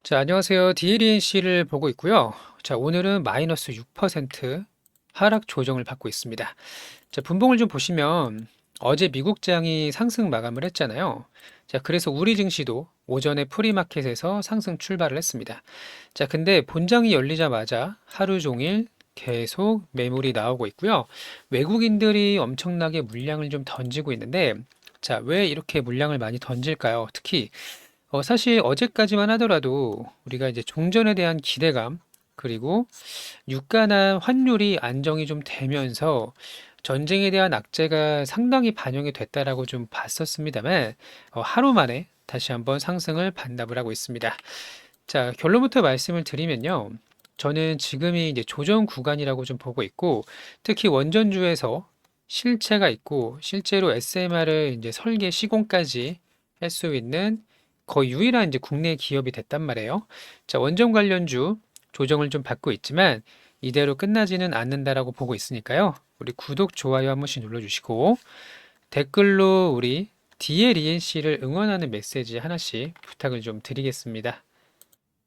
자, 안녕하세요. DLNC를 보고 있고요. 자, 오늘은 마이너스 6% 하락 조정을 받고 있습니다. 자, 분봉을 좀 보시면 어제 미국장이 상승 마감을 했잖아요. 자, 그래서 우리 증시도 오전에 프리마켓에서 상승 출발을 했습니다. 자, 근데 본장이 열리자마자 하루 종일 계속 매물이 나오고 있고요. 외국인들이 엄청나게 물량을 좀 던지고 있는데, 자, 왜 이렇게 물량을 많이 던질까요? 특히 사실 어제까지만 하더라도 우리가 이제 종전에 대한 기대감, 그리고 유가나 환율이 안정이 좀 되면서 전쟁에 대한 악재가 상당히 반영이 됐다라고 좀 봤었습니다만, 하루 만에 다시 한번 상승을 반납을 하고 있습니다. 자, 결론부터 말씀을 드리면요. 저는 지금이 이제 조정 구간이라고 좀 보고 있고, 특히 원전주에서 실체가 있고, 실제로 SMR을 이제 설계 시공까지 할 수 있는 거의 유일한 이제 국내 기업이 됐단 말이에요. 자, 원전 관련주 조정을 좀 받고 있지만, 이대로 끝나지는 않는다라고 보고 있으니까요. 우리 구독, 좋아요 한 번씩 눌러주시고, 댓글로 우리 DLENC를 응원하는 메시지 하나씩 부탁을 좀 드리겠습니다.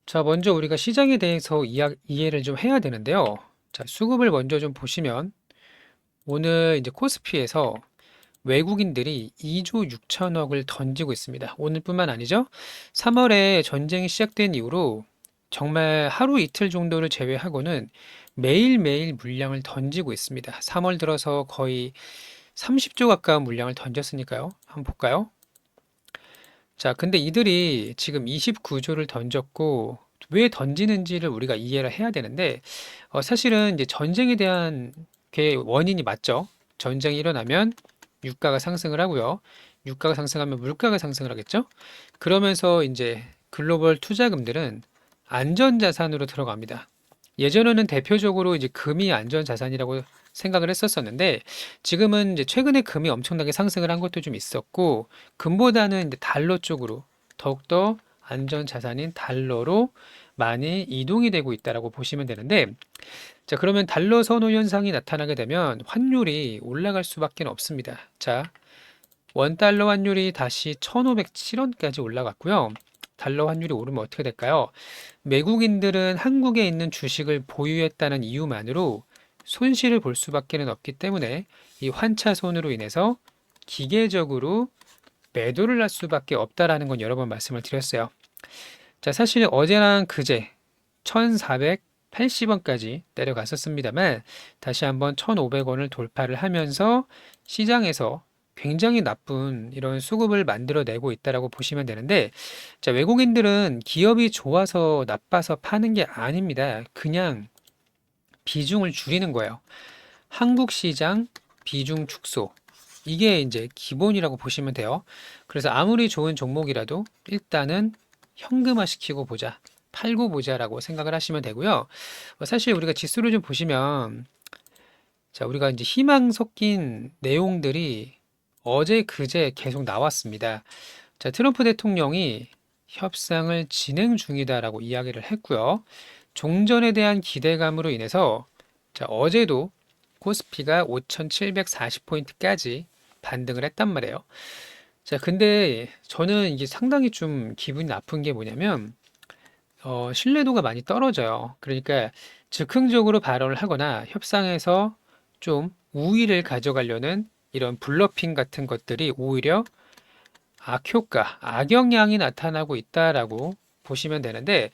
자, 먼저 우리가 시장에 대해서 이해를 좀 해야 되는데요. 자, 수급을 먼저 좀 보시면 오늘 이제 코스피에서 외국인들이 2조 6천억을 던지고 있습니다. 오늘뿐만 아니죠. 3월에 전쟁이 시작된 이후로 정말 하루 이틀 정도를 제외하고는 매일매일 물량을 던지고 있습니다. 3월 들어서 거의 30조 가까운 물량을 던졌으니까요. 한번 볼까요? 자, 근데 이들이 지금 29조를 던졌고, 왜 던지는지를 우리가 이해를 해야 되는데, 사실은 이제 전쟁에 대한 게 원인이 맞죠. 전쟁이 일어나면 유가가 상승을 하고요. 유가가 상승하면 물가가 상승을 하겠죠. 그러면서 이제 글로벌 투자금들은 안전자산으로 들어갑니다. 예전에는 대표적으로 이제 금이 안전자산이라고 생각을 했었었는데, 지금은 이제 최근에 금이 엄청나게 상승을 한 것도 좀 있었고, 금보다는 이제 달러 쪽으로 더욱더 안전 자산인 달러로 많이 이동이 되고 있다라고 보시면 되는데, 자, 그러면 달러 선호 현상이 나타나게 되면 환율이 올라갈 수밖에 없습니다. 자, 원 달러 환율이 다시 1,507원까지 올라갔고요. 달러 환율이 오르면 어떻게 될까요? 외국인들은 한국에 있는 주식을 보유했다는 이유만으로 손실을 볼 수밖에 없기 때문에 이 환차손으로 인해서 기계적으로 매도를 할 수밖에 없다라는 건 여러 번 말씀을 드렸어요. 자, 사실 어제랑 그제 1,480원까지 내려갔었습니다만 다시 한번 1,500원을 돌파를 하면서 시장에서 굉장히 나쁜 이런 수급을 만들어내고 있다라고 보시면 되는데, 자, 외국인들은 기업이 좋아서 나빠서 파는 게 아닙니다. 그냥 비중을 줄이는 거예요. 한국 시장 비중 축소. 이게 이제 기본이라고 보시면 돼요. 그래서 아무리 좋은 종목이라도 일단은 현금화 시키고 보자. 팔고 보자라고 생각을 하시면 되고요. 사실 우리가 지수를 좀 보시면, 자, 우리가 이제 희망 섞인 내용들이 어제 그제 계속 나왔습니다. 자, 트럼프 대통령이 협상을 진행 중이다라고 이야기를 했고요. 종전에 대한 기대감으로 인해서, 자, 어제도 코스피가 5,740포인트까지 반등을 했단 말이에요. 자, 근데 저는 이게 상당히 좀 기분이 나쁜 게 뭐냐면, 신뢰도가 많이 떨어져요. 그러니까 즉흥적으로 발언을 하거나 협상에서 좀 우위를 가져가려는 이런 블러핑 같은 것들이 오히려 악효과, 악영향이 나타나고 있다라고 보시면 되는데,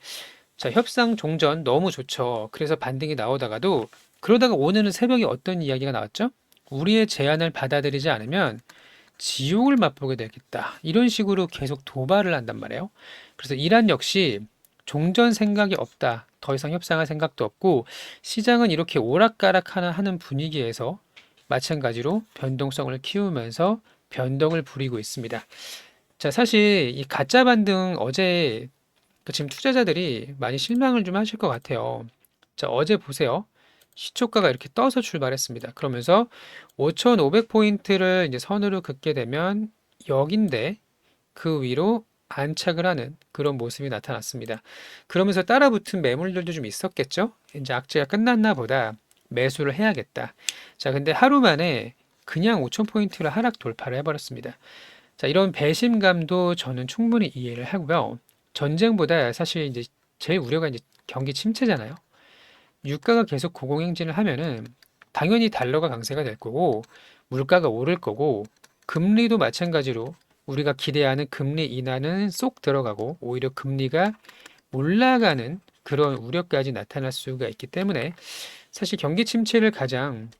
자, 협상 종전 너무 좋죠. 그래서 반등이 나오다가도 그러다가 오늘은 새벽에 어떤 이야기가 나왔죠? 우리의 제안을 받아들이지 않으면 지옥을 맛보게 되겠다. 이런 식으로 계속 도발을 한단 말이에요. 그래서 이란 역시 종전 생각이 없다. 더 이상 협상할 생각도 없고 시장은 이렇게 오락가락하는 분위기에서 마찬가지로 변동성을 키우면서 변동을 부리고 있습니다. 자, 사실 이 가짜 반등 어제 지금 투자자들이 많이 실망을 좀 하실 것 같아요. 자, 어제 보세요. 시초가가 이렇게 떠서 출발했습니다. 그러면서 5,500포인트를 이제 선으로 긋게 되면 여긴데 그 위로 안착을 하는 그런 모습이 나타났습니다. 그러면서 따라붙은 매물들도 좀 있었겠죠? 이제 악재가 끝났나 보다 매수를 해야겠다. 자, 근데 하루 만에 그냥 5,000포인트를 하락 돌파를 해버렸습니다. 자, 이런 배심감도 저는 충분히 이해를 하고요. 전쟁보다 사실 이제 제일 우려가 이제 경기 침체잖아요. 유가가 계속 고공행진을 하면은 당연히 달러가 강세가 될 거고 물가가 오를 거고 금리도 마찬가지로 우리가 기대하는 금리 인하는 쏙 들어가고 오히려 금리가 올라가는 그런 우려까지 나타날 수가 있기 때문에 사실 경기 침체를 가장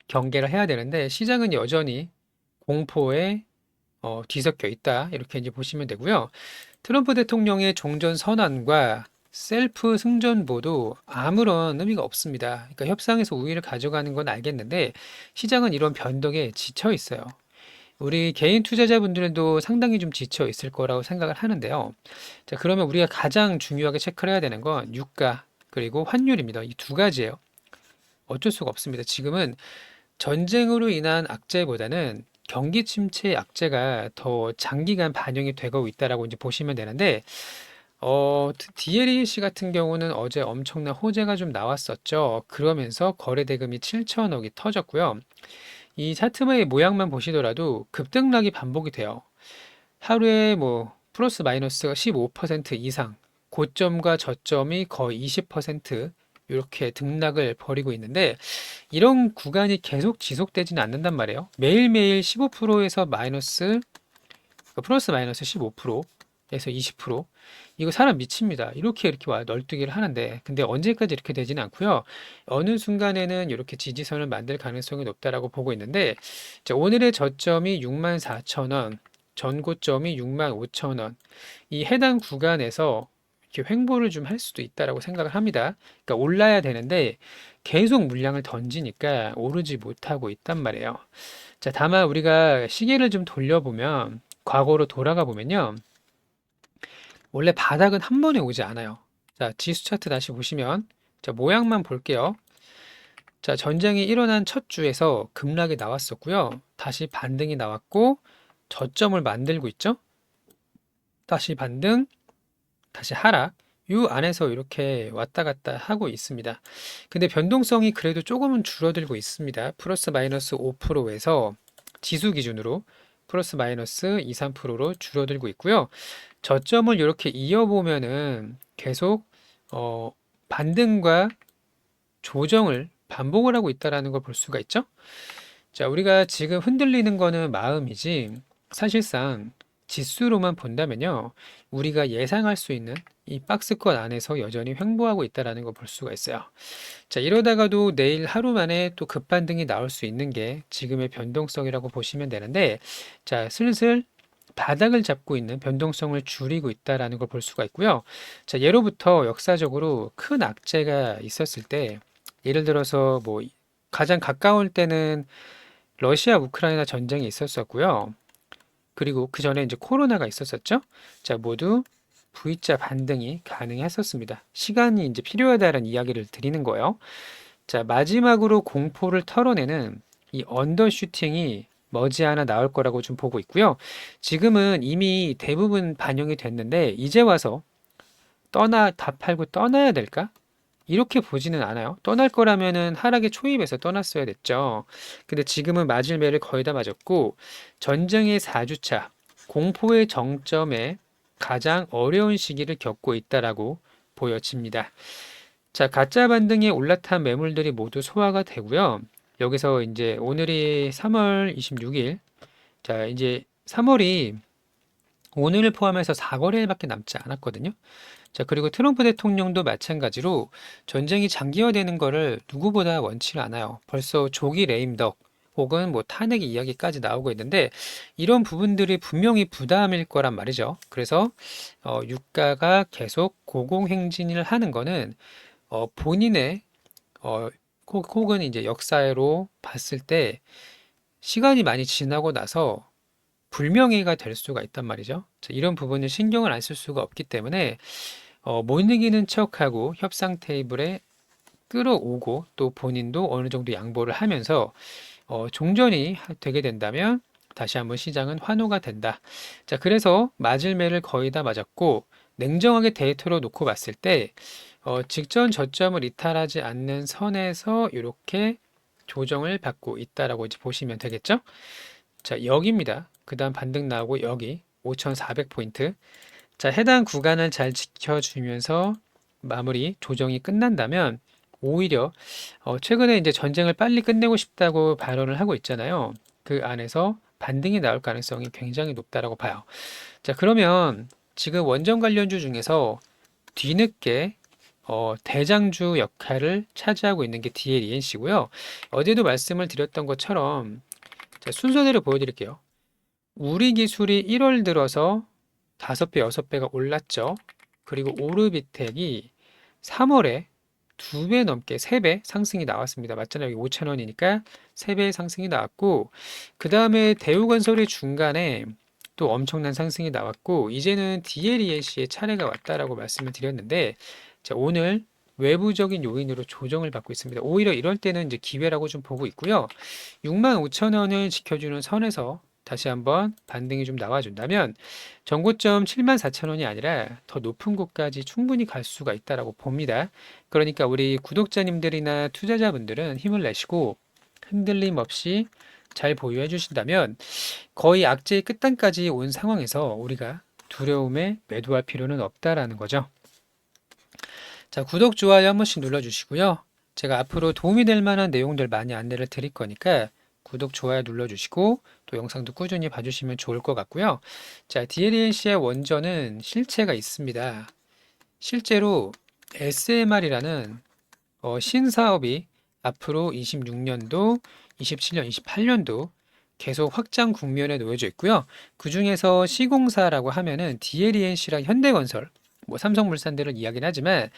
경계를 해야 되는데 시장은 여전히 공포에 뒤섞여 있다. 이렇게 이제 보시면 되고요. 트럼프 대통령의 종전 선언과 셀프 승전보도 아무런 의미가 없습니다. 그러니까 협상에서 우위를 가져가는 건 알겠는데 시장은 이런 변덕에 지쳐 있어요. 우리 개인 투자자분들도 상당히 좀 지쳐 있을 거라고 생각을 하는데요. 자, 그러면 우리가 가장 중요하게 체크를 해야 되는 건 유가 그리고 환율입니다. 이 두 가지예요. 어쩔 수가 없습니다. 지금은 전쟁으로 인한 악재보다는 경기 침체의 악재가 더 장기간 반영이 되고 있다라고 이제 보시면 되는데, DLEC 같은 경우는 어제 엄청난 호재가 좀 나왔었죠. 그러면서 거래 대금이 7천억이 터졌고요. 이 차트의 모양만 보시더라도 급등락이 반복이 돼요. 하루에 뭐 플러스 마이너스가 15% 이상, 고점과 저점이 거의 20% 이렇게 등락을 벌이고 있는데 이런 구간이 계속 지속되지는 않는단 말이에요. 매일매일 15%에서 마이너스, 플러스 마이너스 15%에서 20% 이거 사람 미칩니다. 이렇게 와 널뛰기를 하는데 근데 언제까지 이렇게 되지는 않고요. 어느 순간에는 이렇게 지지선을 만들 가능성이 높다라고 보고 있는데 자, 오늘의 저점이 64,000원, 전고점이 65,000원. 이 해당 구간에서 이렇게 횡보를 좀 할 수도 있다라고 생각을 합니다. 그러니까 올라야 되는데 계속 물량을 던지니까 오르지 못하고 있단 말이에요. 자, 다만 우리가 시계를 좀 돌려보면 과거로 돌아가 보면요. 원래 바닥은 한 번에 오지 않아요. 자, 지수 차트 다시 보시면 자, 모양만 볼게요. 자, 전쟁이 일어난 첫 주에서 급락이 나왔었고요. 다시 반등이 나왔고 저점을 만들고 있죠. 다시 반등, 다시 하락. 요 안에서 이렇게 왔다 갔다 하고 있습니다. 근데 변동성이 그래도 조금은 줄어들고 있습니다. 플러스 마이너스 5%에서 지수 기준으로 플러스 마이너스 2, 3%로 줄어들고 있고요. 저점을 이렇게 이어보면은 계속 반등과 조정을 반복을 하고 있다라는 걸 볼 수가 있죠. 자, 우리가 지금 흔들리는 거는 마음이지 사실상 지수로만 본다면요. 우리가 예상할 수 있는 이 박스권 안에서 여전히 횡보하고 있다라는 걸 볼 수가 있어요. 자, 이러다가도 내일 하루 만에 또 급반등이 나올 수 있는 게 지금의 변동성이라고 보시면 되는데 자, 슬슬 바닥을 잡고 있는 변동성을 줄이고 있다라는 걸 볼 수가 있고요. 자, 예로부터 역사적으로 큰 악재가 있었을 때 예를 들어서 뭐 가장 가까울 때는 러시아 우크라이나 전쟁이 있었었고요. 그리고 그 전에 이제 코로나가 있었었죠. 자, 모두 V자 반등이 가능했었습니다. 시간이 이제 필요하다는 이야기를 드리는 거예요. 자, 마지막으로 공포를 털어내는 이 언더슈팅이 머지않아 나올 거라고 좀 보고 있고요. 지금은 이미 대부분 반영이 됐는데 이제 와서 다 팔고 떠나야 될까? 이렇게 보지는 않아요. 떠날 거라면은 하락의 초입에서 떠났어야 됐죠. 근데 지금은 맞을 매를 거의 다 맞았고 전쟁의 4주차 공포의 정점에 가장 어려운 시기를 겪고 있다라고 보여집니다. 자, 가짜 반등에 올라탄 매물들이 모두 소화가 되고요. 여기서 이제 오늘이 3월 26일. 자, 이제 3월이 오늘을 포함해서 4거래일밖에 남지 않았거든요. 자, 그리고 트럼프 대통령도 마찬가지로 전쟁이 장기화되는 거를 누구보다 원치를 않아요. 벌써 조기 레임덕 혹은 뭐 탄핵 이야기까지 나오고 있는데 이런 부분들이 분명히 부담일 거란 말이죠. 그래서 유가가 계속 고공행진을 하는 거는 본인의 혹은 이제 역사로 봤을 때 시간이 많이 지나고 나서 불명예가 될 수가 있단 말이죠. 자, 이런 부분을 신경을 안 쓸 수가 없기 때문에 못 이기는 척하고 협상 테이블에 끌어오고 또 본인도 어느 정도 양보를 하면서 종전이 되게 된다면 다시 한번 시장은 환호가 된다. 자, 그래서 맞을 매를 거의 다 맞았고 냉정하게 데이터로 놓고 봤을 때 직전 저점을 이탈하지 않는 선에서 이렇게 조정을 받고 있다라고 이제 보시면 되겠죠? 자, 여기입니다. 그 다음 반등 나오고 여기 5,400포인트. 자, 해당 구간을 잘 지켜주면서 마무리 조정이 끝난다면 오히려 최근에 이제 전쟁을 빨리 끝내고 싶다고 발언을 하고 있잖아요. 그 안에서 반등이 나올 가능성이 굉장히 높다라고 봐요. 자, 그러면 지금 원전 관련주 중에서 뒤늦게 대장주 역할을 차지하고 있는 게 DLENC고요. 어제도 말씀을 드렸던 것처럼 자, 순서대로 보여드릴게요. 우리 기술이 1월 들어서 5배, 6배가 올랐죠. 그리고 오르비텍이 3월에 2배 넘게 3배 상승이 나왔습니다. 맞잖아요. 여기 5,000원이니까 3배 상승이 나왔고, 그 다음에 대우건설이 중간에 또 엄청난 상승이 나왔고, 이제는 DLENC의 차례가 왔다라고 말씀을 드렸는데, 자, 오늘 외부적인 요인으로 조정을 받고 있습니다. 오히려 이럴 때는 이제 기회라고 좀 보고 있고요. 65,000원을 지켜주는 선에서 다시 한번 반등이 좀 나와준다면 전고점 74,000원이 아니라 더 높은 곳까지 충분히 갈 수가 있다라고 봅니다. 그러니까 우리 구독자님들이나 투자자분들은 힘을 내시고 흔들림 없이 잘 보유해 주신다면 거의 악재의 끝단까지 온 상황에서 우리가 두려움에 매도할 필요는 없다라는 거죠. 자, 구독, 좋아요 한 번씩 눌러주시고요. 제가 앞으로 도움이 될 만한 내용들 많이 안내를 드릴 거니까 구독, 좋아요 눌러주시고 또 영상도 꾸준히 봐주시면 좋을 것 같고요. 자, DLNC의 원전은 실체가 있습니다. 실제로 SMR이라는 신사업이 앞으로 26년도, 27년, 28년도 계속 확장 국면에 놓여져 있고요. 그 중에서 시공사라고 하면은 DLENC랑 현대건설, 뭐 삼성물산들을 이야기는 하지만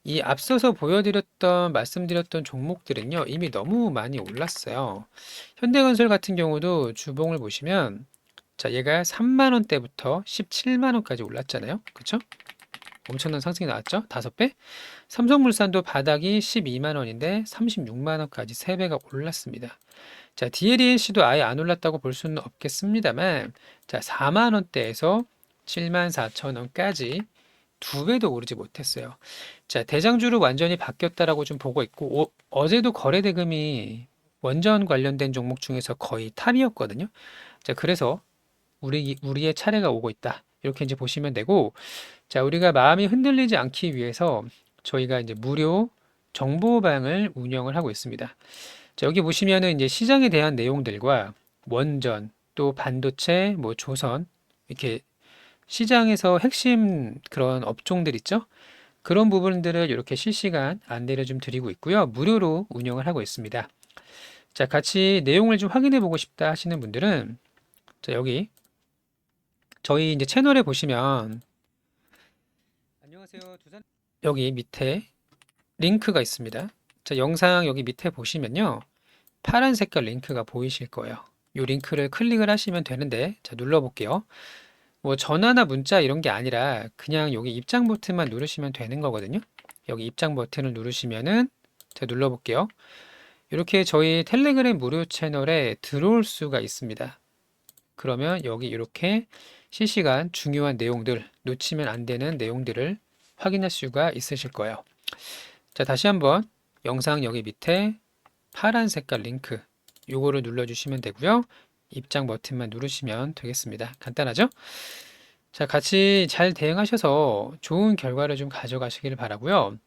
이 앞서서 보여드렸던 말씀드렸던 종목들은요 이미 너무 많이 올랐어요. 현대건설 같은 경우도 주봉을 보시면 자 얘가 3만 원대부터 17만 원까지 올랐잖아요. 그쵸? 엄청난 상승이 나왔죠? 5배? 삼성물산도 바닥이 12만 원인데 36만 원까지 3배가 올랐습니다. 자, DLENC도 아예 안 올랐다고 볼 수는 없겠습니다만 자, 4만 원대에서 7만 4천 원까지 2배도 오르지 못했어요. 자, 대장주로 완전히 바뀌었다라고 좀 보고 있고 어제도 거래 대금이 원전 관련된 종목 중에서 거의 탑이었거든요. 자, 그래서 우리의 차례가 오고 있다. 이렇게 이제 보시면 되고, 자, 우리가 마음이 흔들리지 않기 위해서 저희가 이제 무료 정보방을 운영을 하고 있습니다. 자, 여기 보시면은 이제 시장에 대한 내용들과 원전, 또 반도체, 뭐 조선, 이렇게 시장에서 핵심 그런 업종들 있죠? 그런 부분들을 이렇게 실시간 안내를 좀 드리고 있고요. 무료로 운영을 하고 있습니다. 자, 같이 내용을 좀 확인해 보고 싶다 하시는 분들은 자, 여기 저희 이제 채널에 보시면 안녕하세요. 여기 밑에 링크가 있습니다. 자, 영상 여기 밑에 보시면요. 파란 색깔 링크가 보이실 거예요. 이 링크를 클릭을 하시면 되는데 자, 눌러 볼게요. 뭐 전화나 문자 이런 게 아니라 그냥 여기 입장 버튼만 누르시면 되는 거거든요. 여기 입장 버튼을 누르시면은 제가 눌러 볼게요. 이렇게 저희 텔레그램 무료 채널에 들어올 수가 있습니다. 그러면 여기 이렇게 실시간 중요한 내용들, 놓치면 안 되는 내용들을 확인할 수가 있으실 거예요. 자, 다시 한번 영상 여기 밑에 파란 색깔 링크 요거를 눌러주시면 되고요. 입장 버튼만 누르시면 되겠습니다. 간단하죠? 자, 같이 잘 대응하셔서 좋은 결과를 좀 가져가시길 바라고요.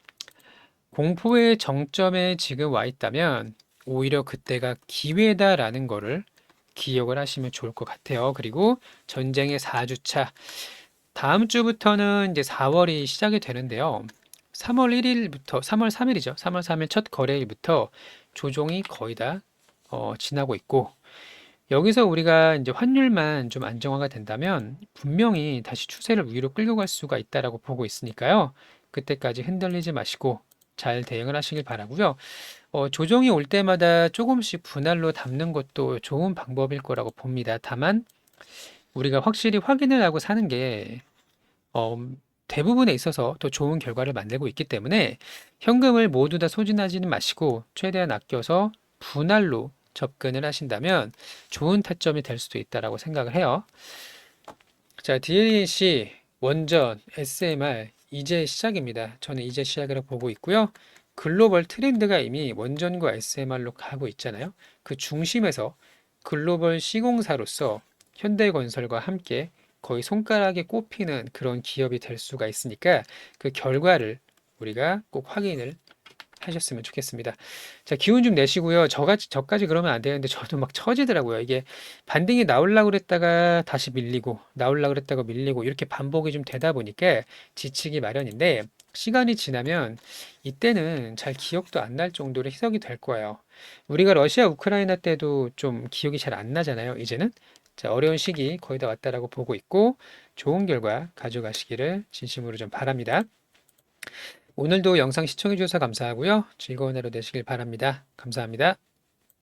공포의 정점에 지금 와 있다면 오히려 그때가 기회다라는 거를 기억을 하시면 좋을 것 같아요. 그리고 전쟁의 4주차 다음 주부터는 이제 4월이 시작이 되는데요. 3월 1일부터 3월 3일이죠. 3월 3일 첫 거래일부터 조정이 거의 다 지나고 있고 여기서 우리가 이제 환율만 좀 안정화가 된다면 분명히 다시 추세를 위로 끌고 갈 수가 있다라고 보고 있으니까요. 그때까지 흔들리지 마시고 잘 대응을 하시길 바라고요. 조정이 올 때마다 조금씩 분할로 담는 것도 좋은 방법일 거라고 봅니다. 다만 우리가 확실히 확인을 하고 사는 게 어, 대부분에 있어서 더 좋은 결과를 만들고 있기 때문에 현금을 모두 다 소진하지는 마시고 최대한 아껴서 분할로 접근을 하신다면 좋은 타점이 될 수도 있다라고 생각을 해요. 자, DLEC, 원전, SMR 이제 시작입니다. 저는 이제 시작이라고 보고 있고요. 글로벌 트렌드가 이미 원전과 SMR로 가고 있잖아요. 그 중심에서 글로벌 시공사로서 현대건설과 함께 거의 손가락에 꼽히는 그런 기업이 될 수가 있으니까 그 결과를 우리가 꼭 확인을 하셨으면 좋겠습니다. 자, 기운 좀 내시고요. 저까지 그러면 안 되는데 저도 막 처지더라고요. 이게 반등이 나오려고 그랬다가 다시 밀리고, 나오려고 그랬다가 밀리고, 이렇게 반복이 좀 되다 보니까 지치기 마련인데, 시간이 지나면 이때는 잘 기억도 안 날 정도로 희석이 될 거예요. 우리가 러시아, 우크라이나 때도 좀 기억이 잘 안 나잖아요, 이제는. 자, 어려운 시기 거의 다 왔다라고 보고 있고, 좋은 결과 가져가시기를 진심으로 좀 바랍니다. 오늘도 영상 시청해 주셔서 감사하고요. 즐거운 하루 되시길 바랍니다. 감사합니다.